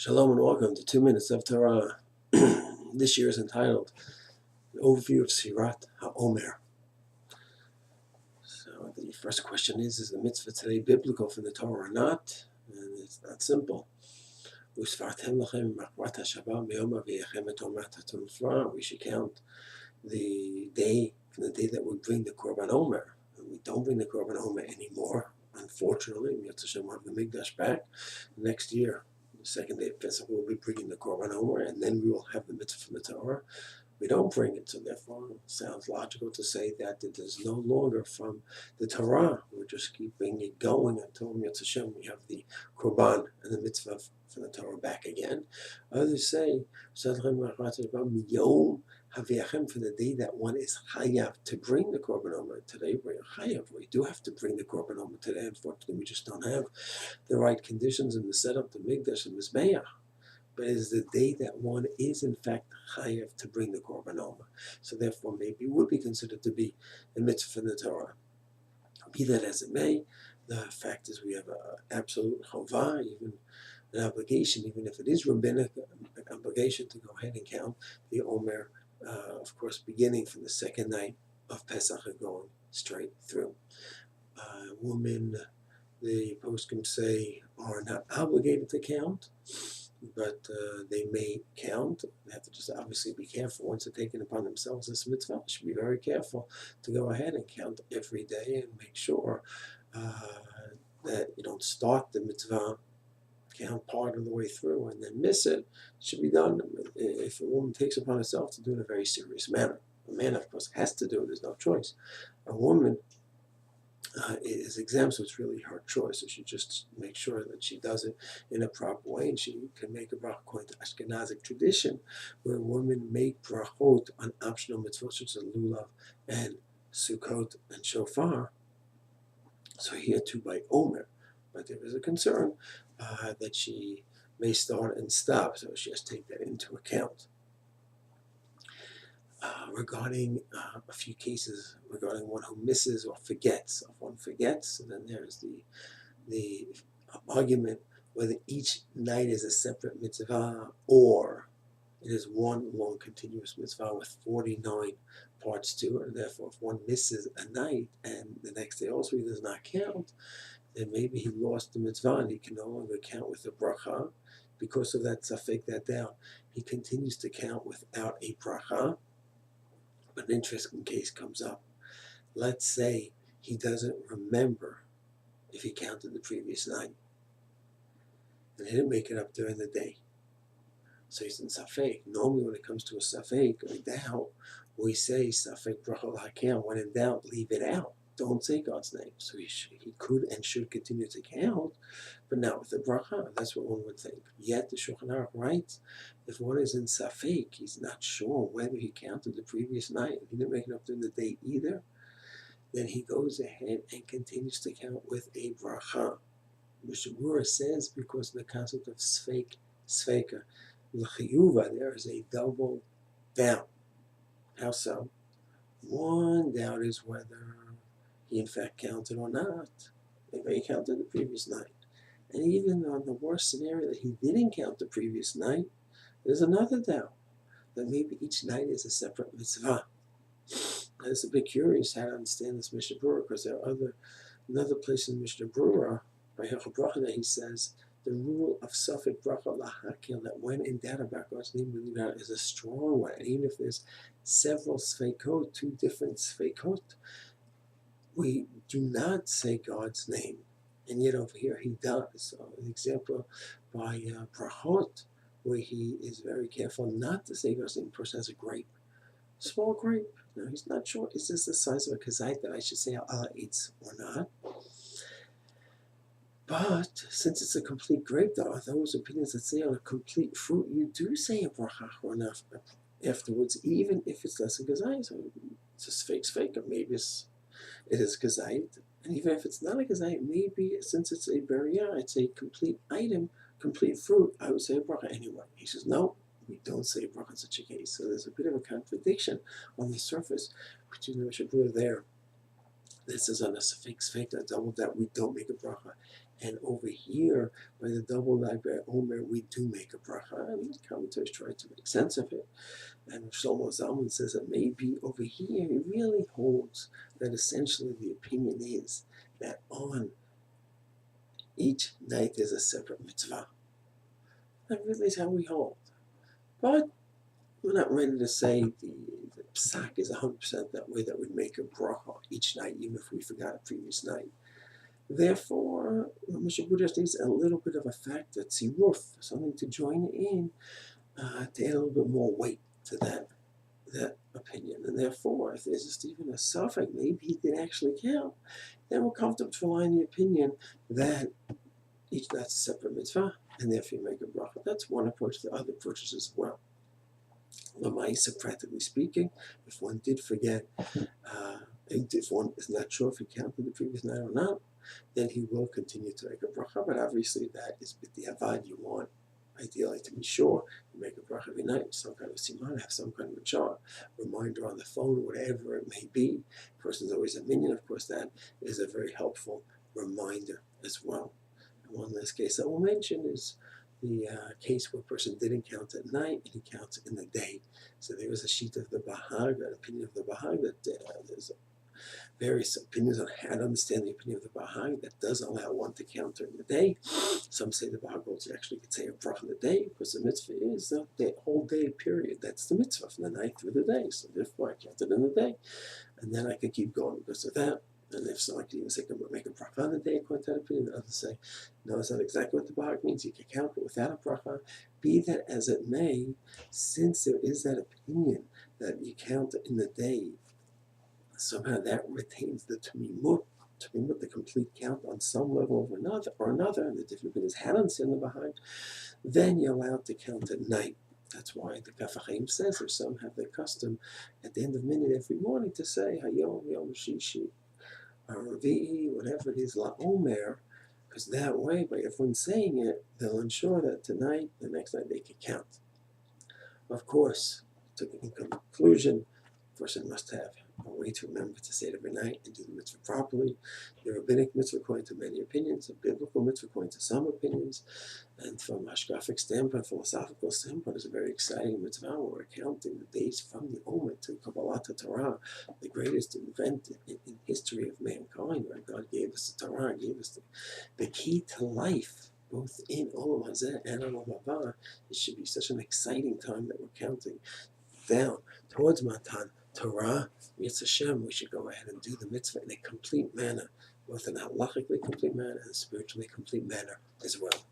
Shalom and welcome to 2 Minutes of Torah. This year is entitled An Overview of Sefirat Haomer. So the first question is the mitzvah today biblical for the Torah or not? And it's not simple. We should count the day from the day that we bring the Korban Omer. And we don't bring the Korban Omer anymore, unfortunately. We have to have the Mikdash back next year. The second day of Pesach, we'll be bringing the Korban Omer, and then we will have the mitzvah from the Torah. We don't bring it, so therefore it sounds logical to say that it is no longer from the Torah. We're just keeping it going until we have the Korban and the mitzvah from the Torah back again. Others say, for the day that one is chayav to bring the Korban Omer. Today we're chayav. We do have to bring the Korban Omer today. Unfortunately, we just don't have the right conditions in the setup, the Mikdash and Mizbeach. But it is the day that one is in fact chayav to bring the Korban Omer. So therefore maybe it would be considered to be a mitzvah from the Torah. Be that as it may, the fact is we have an absolute chovah, even an obligation, even if it is rabbinic, an obligation to go ahead and count the Omer, of course, beginning from the second night of Pesach and going straight through. Women, the poskim say, are not obligated to count, but they may count. They have to just obviously be careful. Once they're taking upon themselves this mitzvah, they should be very careful to go ahead and count every day and make sure that you don't start the mitzvah, count part of the way through, and then miss it. It should be done if a woman takes upon herself to do it in a very serious manner. A man, of course, has to do it. There's no choice. A woman is exempt, so it's really her choice. So she just makes sure that she does it in a proper way, and she can make a bracha according to Ashkenazic tradition, where women make brachot on optional mitzvot such as lulav and sukkot and shofar. So here too by Omer, but there is a concern that she may start and stop, so she has to take that into account. Regarding a few cases regarding one who misses or forgets. If one forgets, then there's the argument whether each night is a separate mitzvah or it is one long continuous mitzvah with 49 parts to it. And therefore, if one misses a night and the next day also he does not count, then maybe he lost the mitzvah and he can no longer count with the bracha. Because of that safek, that doubt, he continues to count without a bracha. But an interesting case comes up. Let's say he doesn't remember if he counted the previous night, and he didn't make it up during the day. So he's in safek. Normally when it comes to a safek, or doubt, we say safek bracha l'hakel. When in doubt, leave it out. Don't say God's name. So he could and should continue to count, but not with the bracha. That's what one would think. Yet the Shulchan Aruch writes, if one is in safek, he's not sure whether he counted the previous night, he didn't make it up during the day either, then he goes ahead and continues to count with a bracha. Mishnah Berurah says because of the concept of sfeika, l'chiyuva, there is a double doubt. How so? One doubt is whether he in fact counted or not. Maybe he counted the previous night. And even on the worst scenario that he didn't count the previous night, there's another doubt that maybe each night is a separate mitzvah. And it's a bit curious how to understand this Mishnah Berurah, because there are another place in Mishnah Berurah by Hilchot Bracha that he says the rule of safek bracha l'hakel, that when in doubt about God's name, is a strong one. And even if there's several sfeikot, two different sfeikot, we do not say God's name, and yet over here he does. So an example by brachot, where he is very careful not to say God's name. The person has a grape, small grape. Now he's not sure, is this the size of a kazait that I should say Allah eats or not? But since it's a complete grape, there are those opinions that say on a complete fruit, you do say a bracha or not afterwards, even if it's less than kazait. So it's a fake, or maybe it is kazait, and even if it's not a kazait, maybe since it's a beria, it's a complete item, complete fruit, I would say a bracha anyway. He says, no, we don't say a bracha in such a case. So there's a bit of a contradiction on the surface between the Mishnah Berurah there that says on a safek, that double that we don't make a bracha, And over here, by the double lag by Haomer, we do make a bracha, and the commentators try to make sense of it. And Shlomo Zalman says that maybe over here he really holds that essentially the opinion is that on each night there's a separate mitzvah. That really is how we hold. But we're not ready to say the psak is 100% that way, that would make a bracha each night, even if we forgot a previous night. Therefore, Moshe Buddha needs a little bit of a factor, tziruf, something to join in, to add a little bit more weight to that opinion. And therefore, if there's just even a suffix, maybe he did actually count, then we're comfortable to rely on the opinion that each night's a separate mitzvah, and therefore you make a bracha. That's one approach. The other approaches as well. L'maisa, practically speaking, if one did forget, if one is not sure if he counted the previous night or not, then he will continue to make a bracha. But obviously, that is b'diavad. You want, ideally, to be sure you make a bracha every night, some kind of siman, have some kind of a chart, reminder on the phone, whatever it may be. The person's always a minion. Of course, that is a very helpful reminder as well. And one last case I will mention is the case where a person didn't count at night and he counts in the day. So there is a sheet of the Bahag, an opinion of the Bahag, that there's various opinions on how to understand the opinion of the Bahag that does allow one to count during the day. Some say the Bahag holds you actually could say a bracha in the day, because the mitzvah is the whole day period. That's the mitzvah from the night through the day. So therefore I counted in the day. And then I could keep going because of that. And if so, I can even say, make a bracha on the day according to that opinion. Others say, no, it's not exactly what the Bahag means. You can count it without a bracha. Be that as it may, since there is that opinion that you count in the day, somehow that retains the tamimut, the complete count on some level or another, and the different opinions had on sin the Bahag, then you're allowed to count at night. That's why the Kaf HaChaim says, or some have the custom at the end of minute every morning to say Hayom Yom Shishi, Ravi'i, whatever it is, Haomer, because that way, by everyone saying it, they'll ensure that tonight, the next night, they can count. Of course, in conclusion, a person must have a way to remember to say it every night and do the mitzvah properly. The rabbinic mitzvah according to many opinions, the biblical mitzvah according to some opinions, and from a hashkafic standpoint, philosophical standpoint, it's a very exciting mitzvah where we're counting the days from the Omer to Kabbalah to Torah, the greatest event in history of mankind, where God gave us the Torah, gave us the key to life, both in Olam Hazeh and Olam Haba. It should be such an exciting time that we're counting down towards Matan Torah. Yetz Hashem, we should go ahead and do the mitzvah in a complete manner, both in a halachically complete manner and a spiritually complete manner as well.